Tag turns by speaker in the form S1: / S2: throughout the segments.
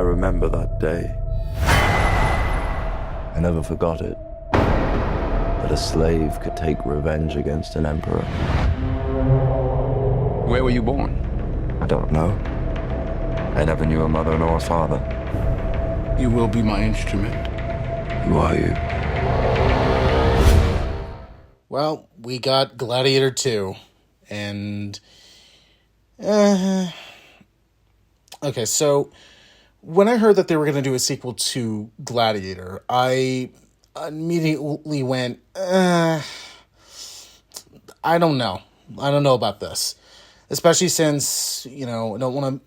S1: remember that day. I never forgot it. That a slave could take revenge against an emperor.
S2: Where were you born?
S1: I don't know. I never knew a mother nor a father.
S2: You will be my instrument.
S1: Who are you?
S3: Well, we got Gladiator II, and okay, so when I heard that they were going to do a sequel to Gladiator, I immediately went, I don't know. I don't know about this, especially since, I don't want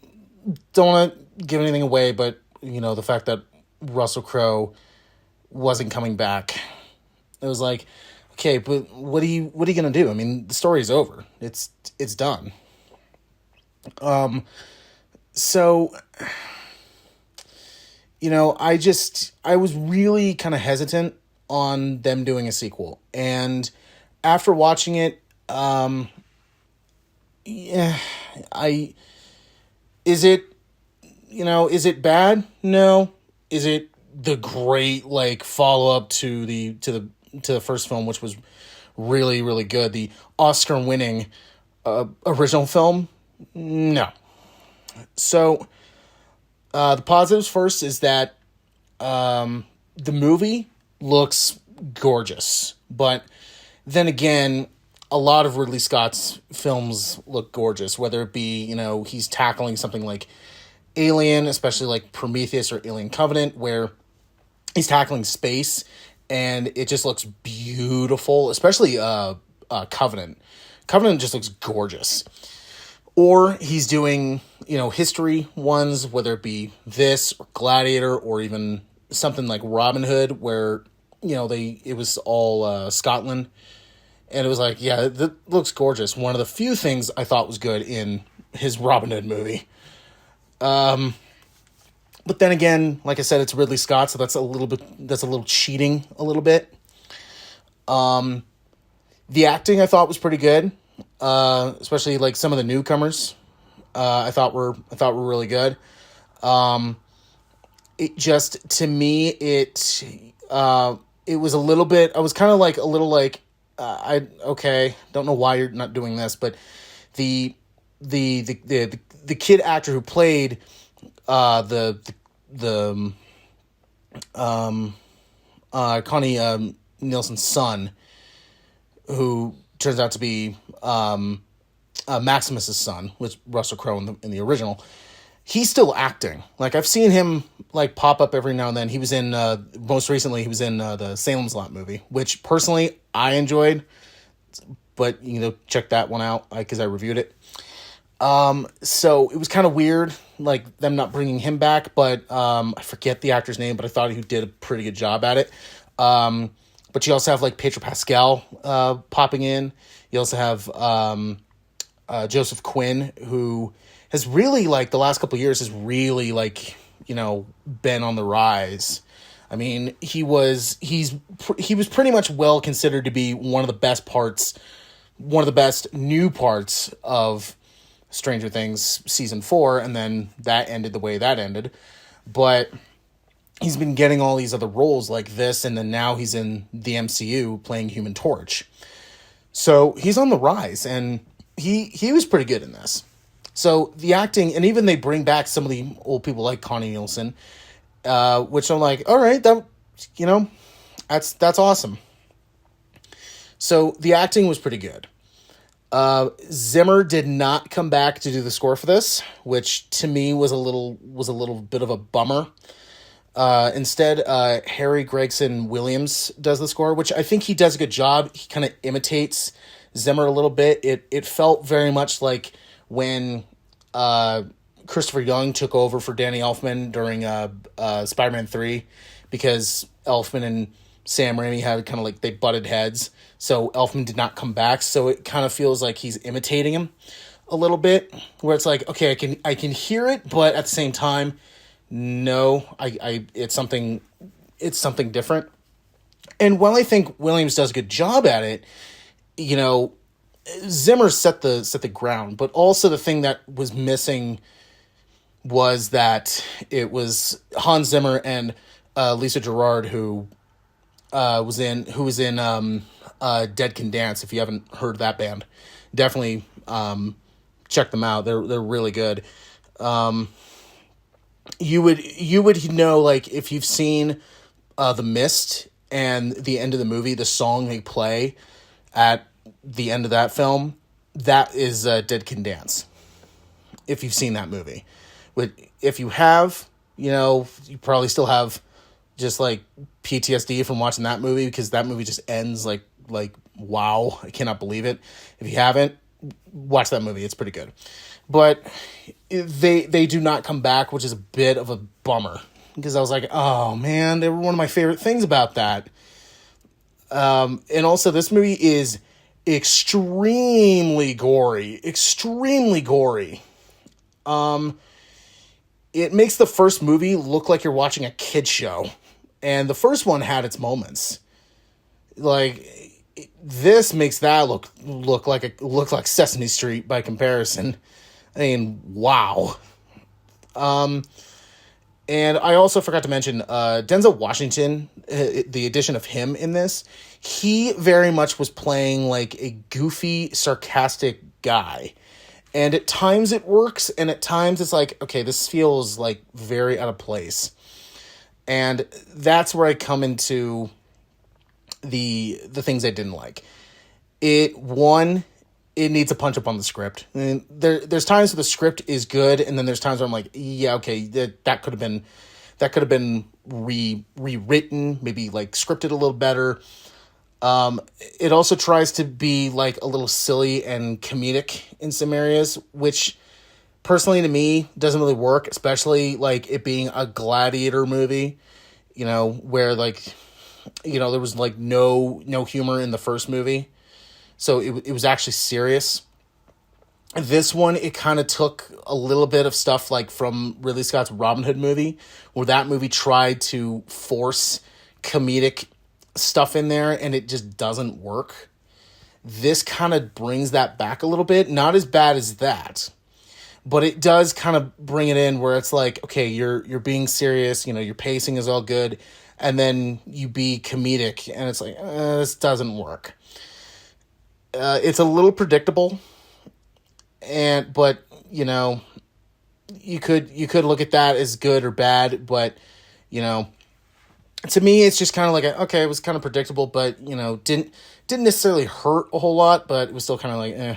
S3: to give anything away, but, the fact that Russell Crowe wasn't coming back. It was like, okay, but what are you going to do? I mean, the story's over. It's done. So, I was really kind of hesitant on them doing a sequel. And after watching it, is it bad? No. Is it the great, follow-up to the first film, which was really, really good? The Oscar-winning original film? No. So, the positives first is that the movie looks gorgeous. But then again, a lot of Ridley Scott's films look gorgeous, whether it be, he's tackling something like Alien, especially like Prometheus or Alien Covenant, where he's tackling space, and it just looks beautiful, especially Covenant. Covenant just looks gorgeous. Or he's doing, history ones, whether it be this or Gladiator or even something like Robin Hood, where, it was all Scotland. And it was like, yeah, that looks gorgeous. One of the few things I thought was good in his Robin Hood movie. But then again, like I said, it's Ridley Scott, so that's a little cheating a little bit. The acting I thought was pretty good. Especially like some of the newcomers, I thought were really good. It just, to me, it was a little bit, I was kind of like a little like, don't know why you're not doing this, but the kid actor who played Connie Nielsen's son, who turns out to be Maximus's son, which Russell Crowe in the original, he's still acting. Like, I've seen him pop up every now and then. He was in most recently he was in the Salem's Lot movie, which personally I enjoyed, but check that one out because I reviewed it. So it was kind of weird, like them not bringing him back, but I forget the actor's name, but I thought he did a pretty good job at it. But you also have Pedro Pascal popping in. You also have Joseph Quinn, who has really the last couple of years has really been on the rise. I mean, he was pretty much well considered to be one of the best new parts of Stranger Things season 4, and then that ended the way that ended. But he's been getting all these other roles like this, and then now he's in the MCU playing Human Torch. So he's on the rise, and he was pretty good in this. So the acting, and even they bring back some of the old people like Connie Nielsen, which I'm like, all right, that's awesome. So the acting was pretty good. Zimmer did not come back to do the score for this, which to me was a little bit of a bummer. Instead, Harry Gregson Williams does the score, which I think he does a good job. He kind of imitates Zimmer a little bit. It felt very much like when Christopher Young took over for Danny Elfman during Spider-Man 3, because Elfman and Sam Raimi had kind of they butted heads. So Elfman did not come back. So it kind of feels like he's imitating him a little bit, where it's like, okay, I can hear it, but at the same time, no, it's something different. And while I think Williams does a good job at it, Zimmer set the ground, but also the thing that was missing was that it was Hans Zimmer and Lisa Gerrard who was in Dead Can Dance. If you haven't heard that band, definitely check them out. They're really good. You would know, like, if you've seen The Mist and the end of the movie, the song they play at the end of that film, that is Dead Can Dance. If you've seen that movie. If you have, you probably still have just like PTSD from watching that movie, because that movie just ends like wow, I cannot believe it. If you haven't, watch that movie. It's pretty good. But they do not come back, which is a bit of a bummer, because I was like, oh man, they were one of my favorite things about that. And also this movie is extremely gory. It makes the first movie look like you're watching a kid show, and the first one had its moments. Like, this makes that look like Sesame Street by comparison. I mean, wow. And I also forgot to mention Denzel Washington, the addition of him in this. He very much was playing like a goofy, sarcastic guy. And at times it works, and at times it's like, okay, this feels like very out of place. And that's where I come into the things I didn't like. It needs a punch up on the script. And there's times where the script is good, and then there's times where I'm like, yeah, okay, that could have been rewritten, maybe like scripted a little better. It also tries to be like a little silly and comedic in some areas, which personally to me doesn't really work, especially like it being a Gladiator movie, where like, there was like no humor in the first movie. So it was actually serious. This one, it kind of took a little bit of stuff like from Ridley Scott's Robin Hood movie, where that movie tried to force comedic stuff in there, and it just doesn't work. This kind of brings that back a little bit. Not as bad as that, but it does kind of bring it in where it's like, okay, you're being serious, your pacing is all good, and then you be comedic, and it's like, this doesn't work. It's a little predictable, but you could look at that as good or bad, but to me, it's just kind of like, okay, it was kind of predictable, but, didn't necessarily hurt a whole lot, but it was still kind of like, eh.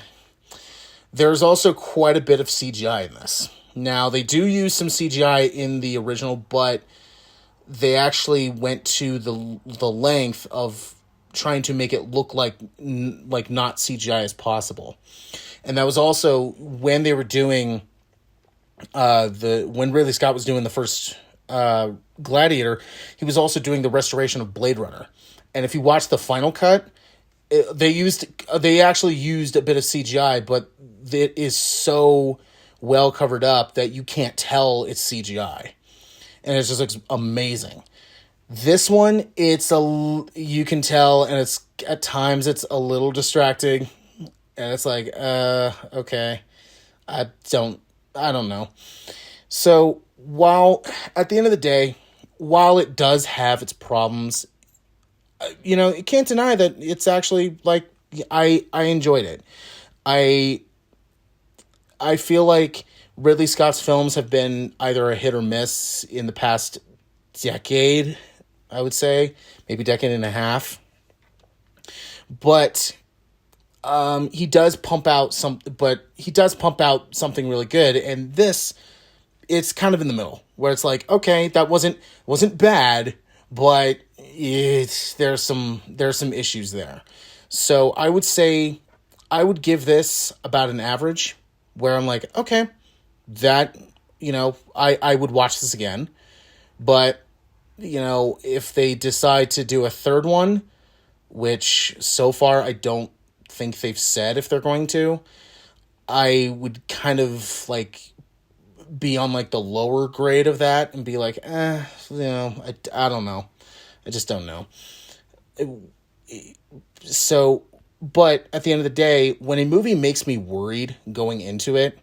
S3: There's also quite a bit of CGI in this. Now, they do use some CGI in the original, but they actually went to the length of trying to make it look like not CGI as possible. And that was also when they were doing, when Ridley Scott was doing the first Gladiator, he was also doing the restoration of Blade Runner. And if you watch the final cut, they actually used a bit of CGI, but it is so well covered up that you can't tell it's CGI, and it just looks amazing. This one, you can tell, and it's at times it's a little distracting, and it's like, okay, I don't know. So while at the end of the day, while it does have its problems, you can't deny that it's actually like, I enjoyed it. I feel like Ridley Scott's films have been either a hit or miss in the past decade, I would say, maybe decade and a half. But he does pump out something really good, and this, it's kind of in the middle, where it's like, okay, that wasn't bad, but there's some issues there. So I would say I would give this about an average, where I'm like, okay, that, I would watch this again. But, if they decide to do a third one, which so far I don't think they've said if they're going to, I would kind of like be on like the lower grade of that and be like, I don't know. I just don't know. So But at the end of the day, when a movie makes me worried going into it,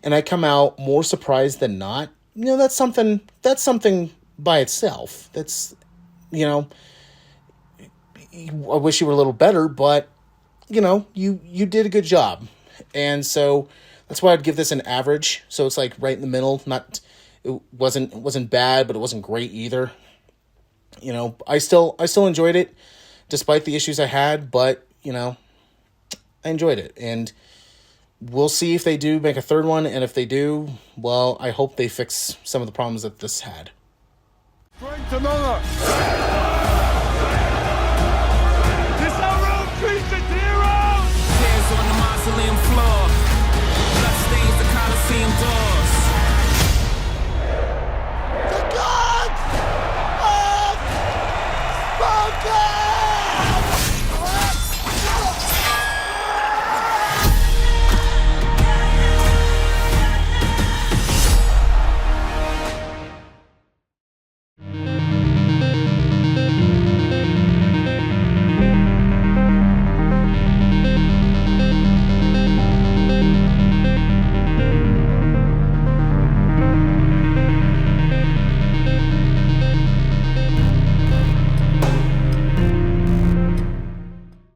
S3: and I come out more surprised than not, that's something by itself. That's, I wish you were a little better, but you did a good job. And so that's why I'd give this an average. So it's like right in the middle. It wasn't bad, but it wasn't great either. I still enjoyed it despite the issues I had, but I enjoyed it. And we'll see if they do make a third one, and if they do, well, I hope they fix some of the problems that this had.
S4: Strength among us!